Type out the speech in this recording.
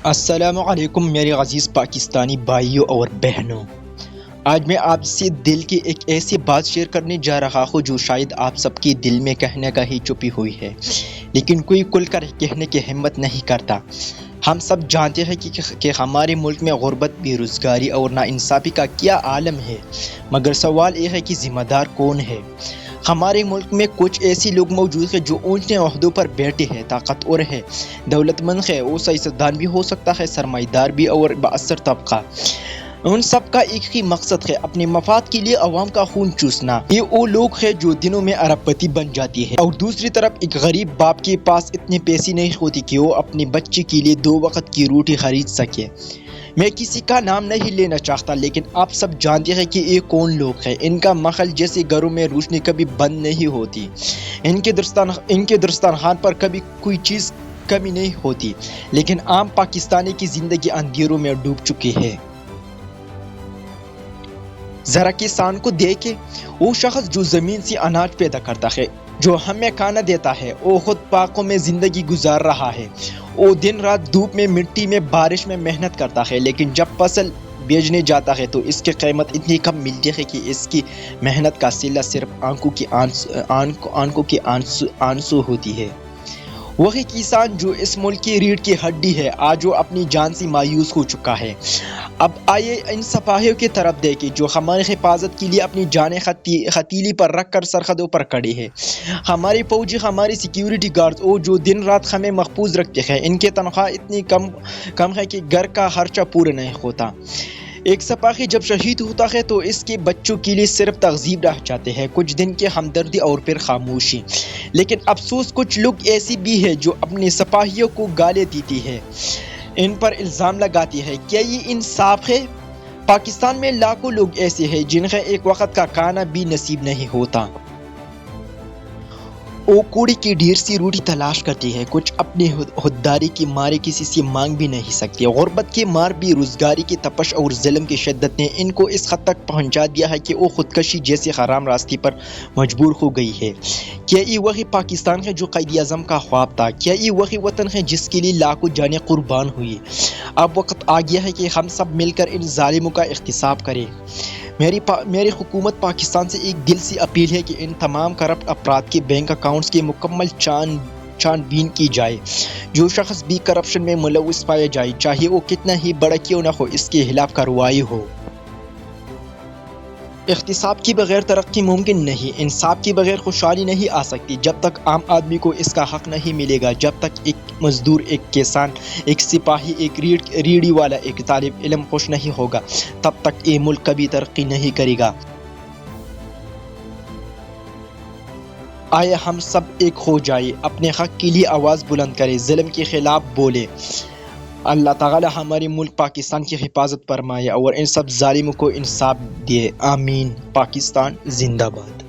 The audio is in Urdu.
السلام علیکم میرے عزیز پاکستانی بھائیوں اور بہنوں۔ آج میں آپ سے دل کی ایک ایسی بات شیئر کرنے جا رہا ہوں جو شاید آپ سب کے دل میں کہنے کا ہی چھپی ہوئی ہے، لیکن کوئی کھل کر کہنے کی ہمت نہیں کرتا۔ ہم سب جانتے ہیں کہ ہمارے ملک میں غربت، بے روزگاری اور ناانصافی کا کیا عالم ہے، مگر سوال یہ ہے کہ ذمہ دار کون ہے؟ ہمارے ملک میں کچھ ایسے لوگ موجود ہیں جو اونچے عہدوں پر بیٹھے ہیں، طاقتور ہے، دولت مند ہے، وہ سیاستدان بھی ہو سکتا ہے، سرمایہ دار بھی اور بااثر طبقہ۔ ان سب کا ایک ہی مقصد ہے، اپنے مفاد کے لیے عوام کا خون چوسنا۔ یہ وہ لوگ ہیں جو دنوں میں ارب پتی بن جاتی ہے، اور دوسری طرف ایک غریب باپ کے پاس اتنے پیسے نہیں ہوتے کہ وہ اپنے بچے کے لیے 2 وقت کی روٹی خرید سکے۔ میں کسی کا نام نہیں لینا چاہتا، لیکن آپ سب جانتے ہیں کہ یہ کون لوگ ہیں۔ ان کا مخل جیسے گھروں میں روشنی کبھی بند نہیں ہوتی، ان کے دسترخوان پر کبھی کوئی چیز کمی نہیں ہوتی، لیکن عام پاکستانی کی زندگی اندھیروں میں ڈوب چکی ہے۔ ذرا کسان کو دیکھیں، وہ شخص جو زمین سے اناج پیدا کرتا ہے، جو ہمیں کھانا دیتا ہے، وہ خود پاکوں میں زندگی گزار رہا ہے۔ وہ دن رات دھوپ میں، مٹی میں، بارش میں محنت کرتا ہے، لیکن جب فصل بیچنے جاتا ہے تو اس کی قیمت اتنی کم ملتی ہے کہ اس کی محنت کا صلہ صرف آنکھوں کی آنسو ہوتی ہے۔ وہی کسان جو اس ملک کی ریڑھ کی ہڈی ہے، آج وہ اپنی جان سے مایوس ہو چکا ہے۔ اب آئیے ان سپاہیوں کی طرف دیکھیں جو ہماری حفاظت کے لیے اپنی جانیں ہتھیلی پر رکھ کر سرحدوں پر کھڑے ہیں۔ ہماری فوجی، ہماری سیکیورٹی گارڈز، وہ جو دن رات ہمیں محفوظ رکھتے ہیں، ان کی تنخواہ اتنی کم ہے کہ گھر کا خرچہ پورا نہیں ہوتا۔ ایک سپاہی جب شہید ہوتا ہے تو اس کے بچوں کے لیے صرف تہذیب رہ جاتے ہیں، کچھ دن کی ہمدردی اور پھر خاموشی۔ لیکن افسوس، کچھ لوگ ایسے بھی ہیں جو اپنے سپاہیوں کو گالیاں دیتی ہیں، ان پر الزام لگاتی ہے۔ کیا یہ انصاف ہے؟ پاکستان میں لاکھوں لوگ ایسے ہیں جنہیں ایک وقت کا کھانا بھی نصیب نہیں ہوتا۔ وہ کوڑے کے ڈھیر سے روٹی تلاش کرتے ہیں، کچھ اپنی خودداری کے مارے کسی سے مانگ بھی نہیں سکتے۔ غربت کے مار، بے روزگاری کی تپش اور ظلم کی شدت نے ان کو اس حد تک پہنچا دیا ہے کہ وہ خودکشی جیسے حرام راستے پر مجبور ہو گئی ہے۔ کیا یہ وہی پاکستان ہے جو قائد اعظم کا خواب تھا؟ کیا یہ وہی وطن ہے جس کے لیے لاکھوں جانیں قربان ہوئی؟ اب وقت آ گیا ہے کہ ہم سب مل کر ان ظالموں کا احتساب کریں۔ میری حکومت پاکستان سے ایک دل سے اپیل ہے کہ ان تمام کرپٹ افراد کے بینک اکاؤنٹس کی مکمل چھان بین کی جائے۔ جو شخص بھی کرپشن میں ملوث پایا جائے، چاہے وہ کتنا ہی بڑا کیوں نہ ہو، اس کے خلاف کارروائی ہو۔ احتساب کے بغیر ترقی ممکن نہیں، انصاف کے بغیر خوشحالی نہیں آ سکتی۔ جب تک عام آدمی کو اس کا حق نہیں ملے گا، جب تک ایک مزدور، ایک کسان، ایک سپاہی، ایک ریڑھی والا، ایک طالب علم خوش نہیں ہوگا، تب تک یہ ملک کبھی ترقی نہیں کرے گا۔ آئے ہم سب ایک ہو جائیں، اپنے حق کے لیے آواز بلند کریں، ظلم کے خلاف بولیں۔ اللہ تعالی ہمارے ملک پاکستان کی حفاظت فرمائے اور ان سب ظالموں کو انصاف دے۔ آمین۔ پاکستان زندہ باد۔